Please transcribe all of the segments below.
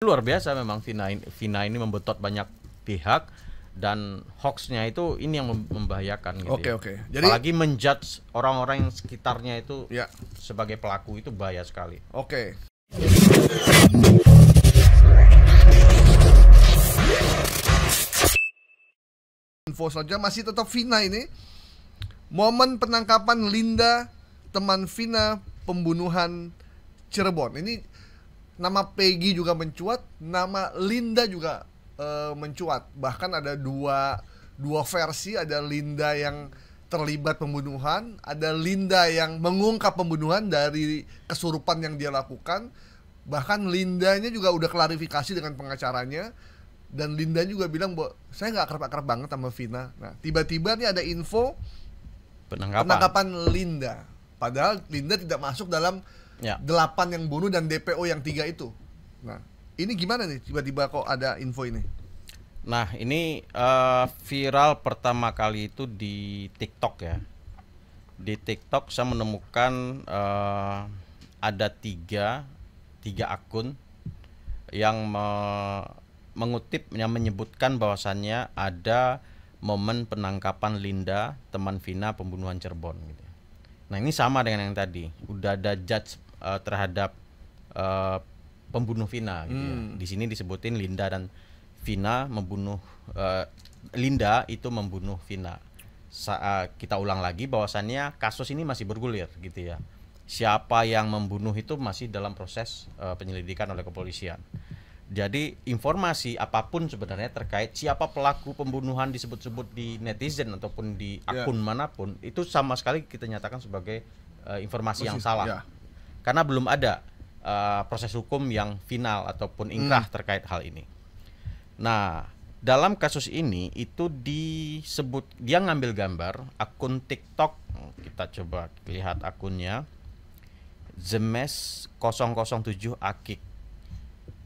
Luar biasa memang Vina ini membetot banyak pihak dan hoaxnya itu ini yang membahayakan gitu. Oke. Jadi apalagi menjudge orang-orang yang sekitarnya itu ya, sebagai pelaku itu bahaya sekali. Oke. Info saja masih tetap Vina ini. Momen penangkapan Linda, teman Vina pembunuhan Cirebon. Ini nama Peggy juga mencuat, nama Linda juga mencuat. Bahkan ada dua versi, ada Linda yang terlibat pembunuhan, ada Linda yang mengungkap pembunuhan dari kesurupan yang dia lakukan. Bahkan Lindanya juga udah klarifikasi dengan pengacaranya, dan Linda juga bilang bahwa saya nggak akrab-akrab banget sama Vina. Nah, tiba-tiba nih ada info penangkapan Linda. Padahal Linda tidak masuk dalam 8 yang bunuh dan DPO yang 3 itu. Nah, ini gimana nih tiba-tiba kok ada info ini? Nah, ini viral pertama kali itu di TikTok ya. Di TikTok saya menemukan ada tiga akun yang mengutip, yang menyebutkan bahwasannya ada momen penangkapan Linda, teman Vina pembunuhan Cirebon gitu. Nah, ini sama dengan yang tadi. Udah ada judge terhadap pembunuh Vina gitu ya. Di sini disebutin Linda dan Vina membunuh Linda itu membunuh Vina. Kita ulang lagi bahwasannya kasus ini masih bergulir gitu ya. Siapa yang membunuh itu masih dalam proses penyelidikan oleh kepolisian. Jadi informasi apapun sebenarnya terkait siapa pelaku pembunuhan disebut-sebut di netizen ataupun di akun manapun, itu sama sekali kita nyatakan sebagai informasi yang salah. Karena belum ada proses hukum yang final ataupun inkrah terkait hal ini. Nah, dalam kasus ini itu disebut, dia ngambil gambar akun TikTok. Kita coba lihat akunnya, Zemes 007 Akik.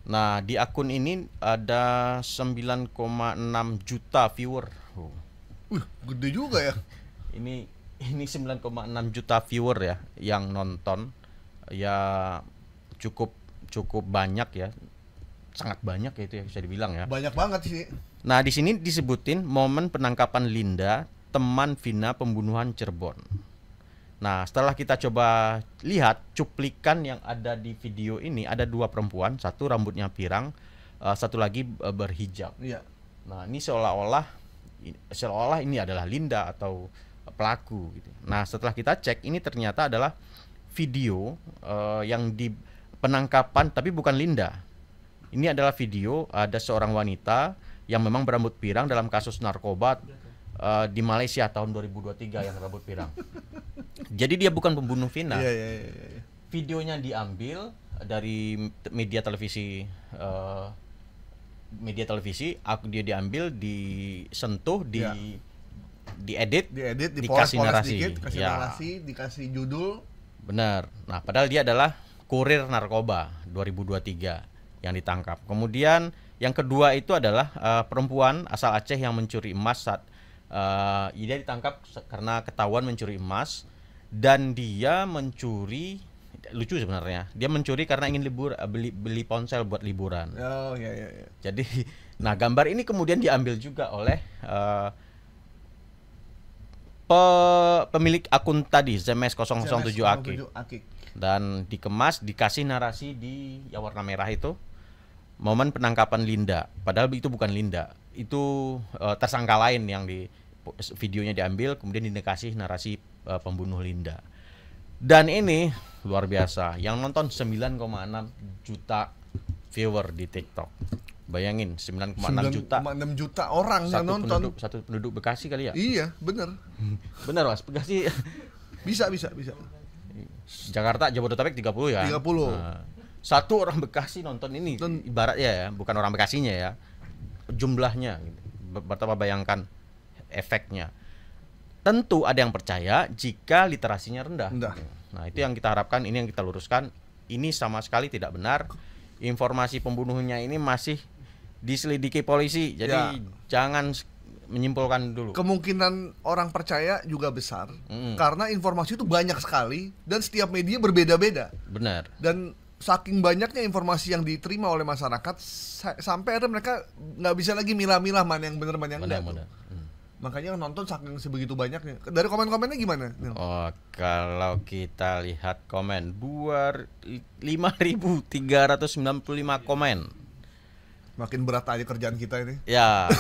Nah, di akun ini ada 9,6 juta viewer. Gede juga ya. Ini 9,6 juta viewer ya yang nonton. Ya cukup banyak ya. Sangat banyak ya, itu ya bisa dibilang ya. Banyak banget sih. Nah, di sini disebutin momen penangkapan Linda, teman Vina pembunuhan Cirebon. Nah, setelah kita coba lihat cuplikan yang ada di video ini, ada 2 perempuan, satu rambutnya pirang, satu lagi berhijab. Iya. Nah, ini seolah-olah ini adalah Linda atau pelaku gitu. Nah, setelah kita cek, ini ternyata adalah video yang di penangkapan, tapi bukan Linda. Ini adalah video ada seorang wanita yang memang berambut pirang dalam kasus narkoba di Malaysia tahun 2023 yang rambut pirang. Jadi dia bukan pembunuh Vina. Videonya diambil dari media televisi, dia diambil, disentuh, diedit, dikasih narasi, dikasih judul. Benar. Nah, padahal dia adalah kurir narkoba 2023 yang ditangkap. Kemudian yang kedua itu adalah perempuan asal Aceh yang mencuri emas saat dia ditangkap karena ketahuan mencuri emas, dan dia mencuri, lucu sebenarnya, dia mencuri karena ingin beli ponsel buat liburan. Iya. Jadi, nah gambar ini kemudian diambil juga oleh pemilik akun tadi, Zemes 007 Akik, dan dikemas, dikasih narasi di warna merah itu, momen penangkapan Linda. Padahal itu bukan Linda, itu tersangka lain yang di videonya diambil, kemudian dikasih narasi pembunuh Linda. Dan ini luar biasa, yang nonton 9,6 juta viewer di TikTok. Bayangin, 9,6 juta orang yang nonton. Satu penduduk Bekasi kali ya? Iya, bener. Bener Mas, Bekasi. Bisa. Jakarta, Jabodetabek 30 ya? 30. Nah, satu orang Bekasi nonton ini, ibaratnya ya, bukan orang Bekasinya ya, jumlahnya gitu. Betapa bayangkan efeknya. Tentu ada yang percaya jika literasinya rendah. Nah, itu yang kita harapkan, ini yang kita luruskan. Ini sama sekali tidak benar. Informasi pembunuhnya ini masih diselidiki polisi. Jadi jangan menyimpulkan dulu. Kemungkinan orang percaya juga besar karena informasi itu banyak sekali dan setiap media berbeda-beda. Benar. Dan saking banyaknya informasi yang diterima oleh masyarakat sampai akhirnya mereka nggak bisa lagi milah-milah mana yang benar mana yang enggak tuh. Makanya nonton saking sebegitu banyaknya. Dari komen-komennya gimana, Nil? Oh, kalau kita lihat komen 5.395 komen. Makin berat aja kerjaan kita ini. Ya.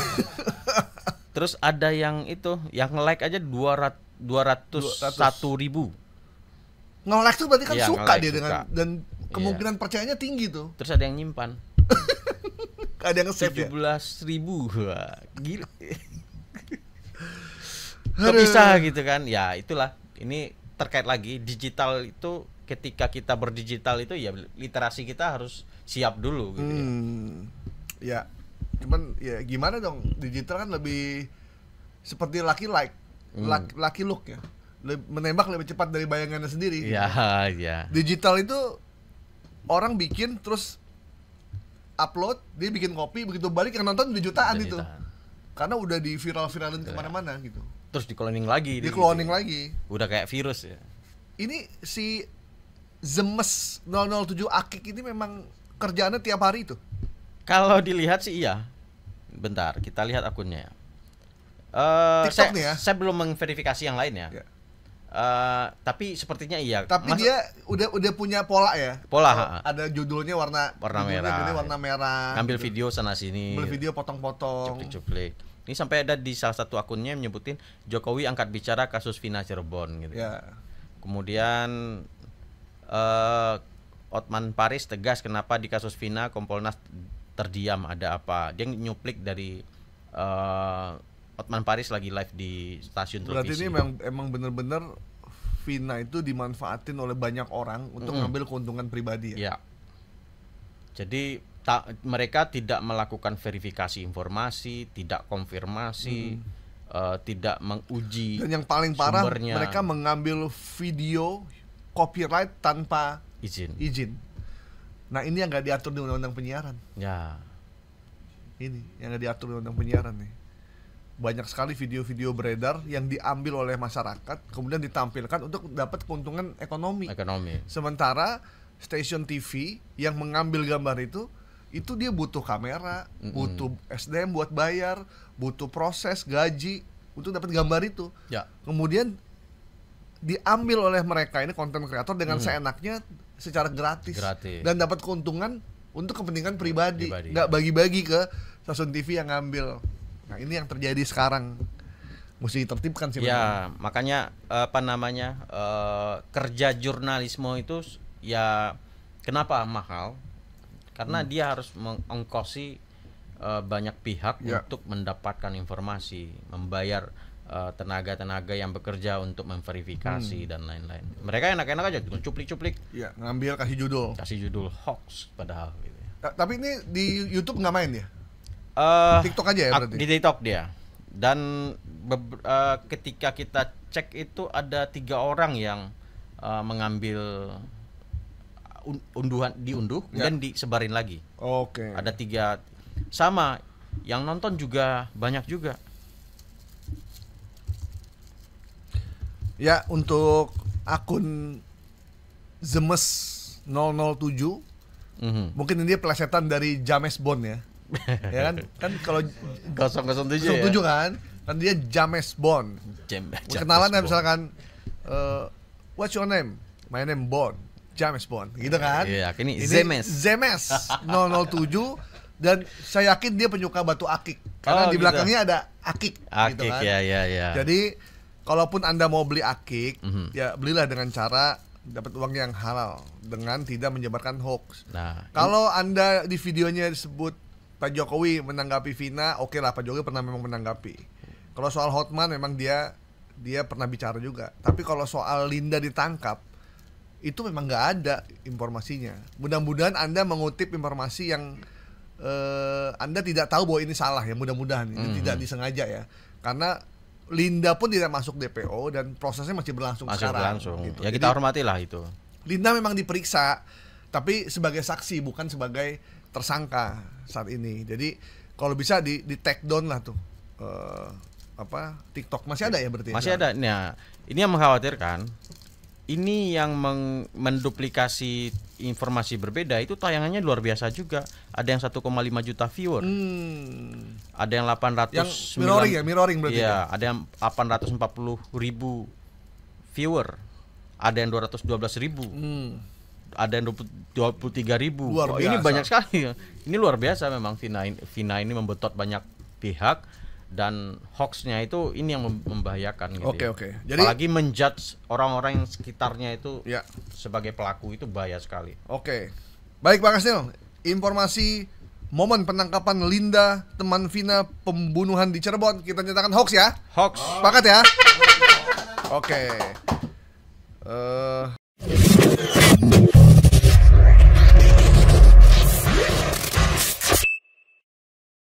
Terus ada yang itu, yang like aja 201.000. Nge-like tuh berarti kan Iya, suka nge-like dia suka. dengan dan kemungkinan percayanya tinggi tuh. Terus ada yang nyimpan Ada yang nge-save ya. 17.000. Wah, gila. Kok bisa gitu kan? Ya itulah. Ini terkait lagi digital itu, ketika kita berdigital itu ya literasi kita harus siap dulu gitu Ya. Cuman ya gimana dong? Digital kan lebih seperti lucky look ya. Menembak lebih cepat dari bayangannya sendiri. Ya, ya. Digital itu orang bikin terus upload, dia bikin kopi, begitu balik yang nonton udah jutaan itu. Karena udah di viralin kemana-mana gitu. Terus di-cloning lagi. Di-cloning lagi. Udah kayak virus ya. Ini si Zemes 007 Akik ini memang kerjaannya tiap hari itu. Kalau dilihat sih iya. Bentar, kita lihat akunnya ya. TikTok nih ya. Saya belum memverifikasi yang lain ya. Tapi sepertinya iya. Tapi dia udah punya pola ya. Pola. Ada judulnya warna merah. Warna merah. Ngambil video sana sini. Ngambil video potong-potong. Cuplik-cuplik. Ini sampai ada di salah satu akunnya menyebutin Jokowi angkat bicara kasus Vina Cirebon gitu. Ya. Kemudian Otman Paris tegas kenapa di kasus Vina Kompolnas terdiam, ada apa? Dia nyuplik dari Otman Paris lagi live di stasiun televisi. Berarti ini emang bener-bener Vina itu dimanfaatin oleh banyak orang untuk ngambil keuntungan pribadi ya. Ya. Jadi mereka tidak melakukan verifikasi informasi, tidak konfirmasi, tidak menguji. Dan yang paling parah sumbernya. Mereka mengambil video copyright tanpa izin. Nah ini yang nggak diatur di undang-undang penyiaran. Ya. Ini yang nggak diatur di undang-undang penyiaran nih. Banyak sekali video-video beredar yang diambil oleh masyarakat kemudian ditampilkan untuk dapat keuntungan ekonomi. Sementara stasiun TV yang mengambil gambar itu dia butuh kamera, butuh SDM buat bayar, butuh proses gaji untuk dapat gambar itu. Ya. Kemudian diambil oleh mereka ini konten kreator dengan seenaknya secara gratis. Dan dapat keuntungan untuk kepentingan pribadi. Nggak bagi-bagi ke stasiun TV yang ngambil. Nah ini yang terjadi sekarang, mesti ditertibkan sih. Ya makanya kerja jurnalisme itu ya kenapa mahal? Karena dia harus mengongkosi banyak pihak untuk mendapatkan informasi, membayar tenaga-tenaga yang bekerja untuk memverifikasi dan lain-lain. Mereka enak-enak aja gitu, cuplik-cuplik. Ya, ngambil kasih judul hoax padahal gitu. Tapi ini di YouTube nggak main ya? TikTok aja ya berarti? Di TikTok dia. Dan ketika kita cek itu ada 3 orang yang mengambil diunduh dan disebarin lagi. Oke. Ada 3 sama yang nonton juga banyak juga. Ya untuk akun Zemes 007 mungkin ini dia pelesetan dari James Bond ya. Ya kan kalau 007 ya? kan dia James Bond. Kenalan ya misalkan what's your name? My name Bond. James Bond gitu kan. Iya, ini Zemes 007 dan saya yakin dia penyuka batu akik karena di belakangnya ada akik gitu kan. Ya. Jadi kalaupun Anda mau beli akik, ya belilah dengan cara dapat uang yang halal dengan tidak menyebarkan hoax. Nah, kalau Anda di videonya disebut Pak Jokowi menanggapi Vina, oke lah Pak Jokowi pernah memang menanggapi. Kalau soal Hotman memang dia pernah bicara juga. Tapi kalau soal Linda ditangkap, itu memang nggak ada informasinya. Mudah-mudahan Anda mengutip informasi yang Anda tidak tahu bahwa ini salah ya. Mudah-mudahan ini tidak disengaja ya. Karena Linda pun tidak masuk DPO dan prosesnya masih berlangsung sekarang. Gitu. Ya kita hormatilah itu. Linda memang diperiksa, tapi sebagai saksi bukan sebagai tersangka saat ini. Jadi kalau bisa di take down lah tuh apa TikTok masih ada ya berarti? Masih ada. Nah, ini yang mengkhawatirkan ini yang menduplikasi informasi berbeda itu tayangannya luar biasa juga. Ada yang 1,5 juta viewer. Ada yang 800 Yang mirroring berarti. Iya, ada yang 840.000 viewer. Ada yang 212.000. Ada yang 23.000. Ini banyak sekali. Ini luar biasa memang Vina ini membetot banyak pihak dan hoaxnya itu ini yang membahayakan gitu. Oke. Jadi apalagi menjudge orang-orang yang sekitarnya itu ya, sebagai pelaku itu bahaya sekali. Oke. Baik Pak Kasnil, informasi momen penangkapan Linda teman Vina pembunuhan di Cirebon kita nyatakan hoax ya. Hoax. Sepakat ya? Oke.